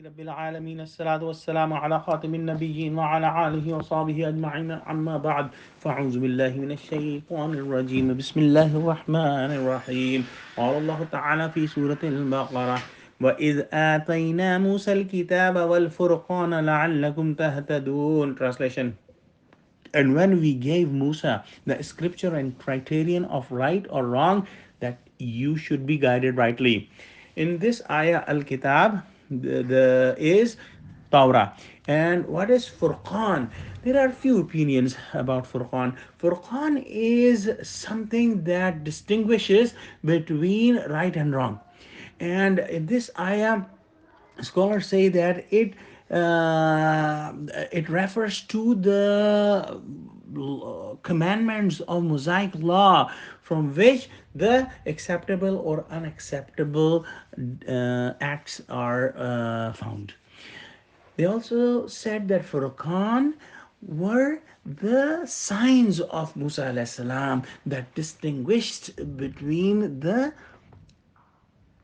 رب العالمين الصلاة والسلام على خاتم النبيين وعلى آله وصحبه أجمعين أما بعد فأعوذ بالله من الشيطان الرجيم بسم الله الرحمن الرحيم قال الله تعالى في سورة البقرة وإذ آتينا موسى الكتاب والفرقان لعلكم تهتدون. Translation: and when we gave Musa the scripture and criterion of right or wrong, that you should be guided rightly. In this ayah, Al Kitab the is Torah. And what is Furqan? There are few opinions about Furqan. Furqan is something that distinguishes between right and wrong. And in this ayah, scholars say that it refers to the commandments of Mosaic law, from which the acceptable or unacceptable acts are found. They also said that Furqan were the signs of Musa alayhi salam that distinguished between the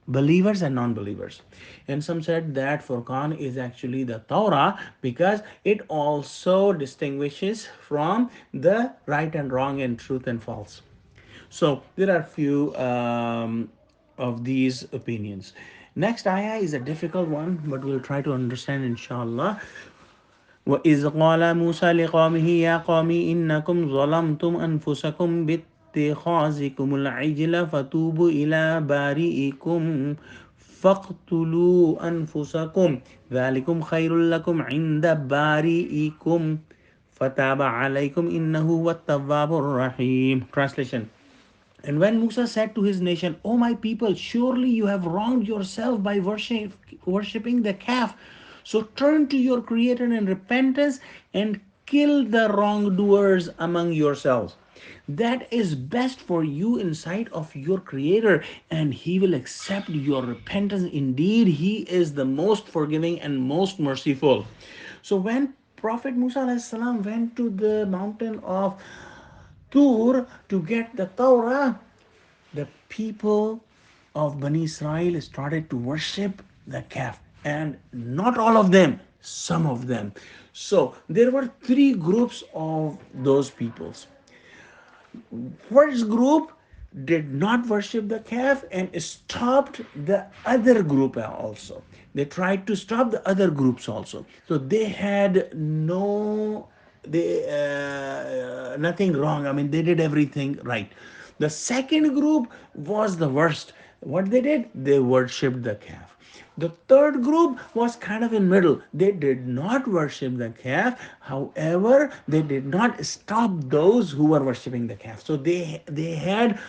believers and non-believers. And some said that Furqan is actually the Torah because it also distinguishes from the right and wrong and truth and false. So there are few of these opinions. Next ayah is a difficult one, but we'll try to understand inshallah. وإذ قال موسى لقومه يا قوم إنكم ظلمتم أنفسكم باتخاذكم العجل فتوبوا إلى بارئكم فاقتلوا أنفسكم ذلكم خير لكم عند بارئكم فتاب عليكم إنه هو التواب الرحيم. Translation: and when Musa said to his nation, O my people, surely you have wronged yourself by worshipping the calf. So turn to your Creator in repentance and kill the wrongdoers among yourselves. That is best for you in sight of your Creator, and He will accept your repentance. Indeed, He is the most forgiving and most merciful. So when Prophet Musa alayhi salam went to the mountain of Tur to get the Torah, the people of Bani Israel started to worship the calf. And not all of them, some of them. So there were three groups of those peoples. First group did not worship the calf and stopped the other group also. They tried to stop the other groups also. So they had nothing wrong. I mean, they did everything right. The second group was the worst. What they did? They worshipped the calf. The third group was kind of in middle. They did not worship the calf. However, they did not stop those who were worshiping the calf. So they had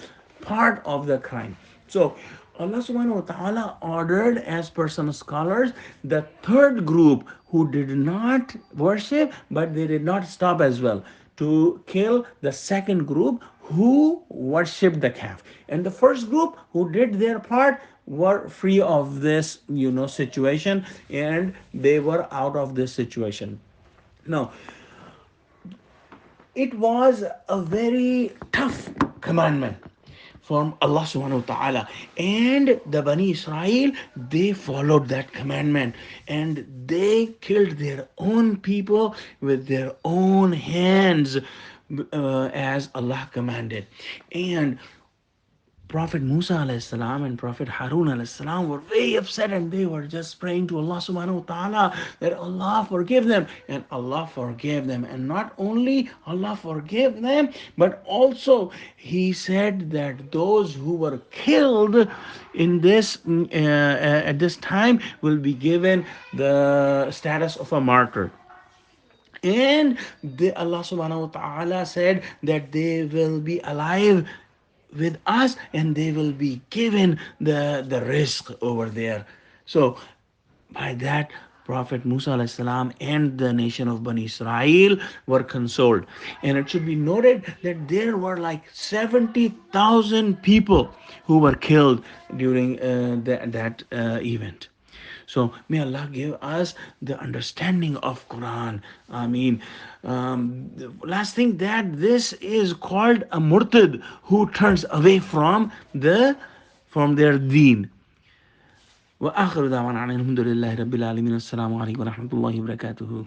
part of the crime. So Allah subhanahu wa ta'ala ordered, as per some scholars, the third group who did not worship but they did not stop as well, to kill the second group who worshipped the calf. And the first group who did their part were free of this situation, and they were out of this situation. Now, it was a very tough commandment from Allah subhanahu wa ta'ala, and the Bani Israel, they followed that commandment and they killed their own people with their own hands, as Allah commanded. And Prophet Musa alayhi salam and Prophet Harun alayhi salam were very upset, and they were just praying to Allah subhanahu wa ta'ala that Allah forgive them. And Allah forgave them. And not only Allah forgave them, but also He said that those who were killed in this at this time will be given the status of a martyr. And Allah subhanahu wa ta'ala said that they will be alive with us and they will be given the risk over there. So by that, Prophet Musa alayhi salam and the nation of Bani Israel were consoled. And it should be noted that there were like 70,000 people who were killed during that event. So may Allah give us the understanding of Quran. I mean, the last thing, that this is called a murtad who turns away from their deen. وآخر دعوانا الحمد لله رب العالمين. السلام عليكم ورحمة الله وبركاته.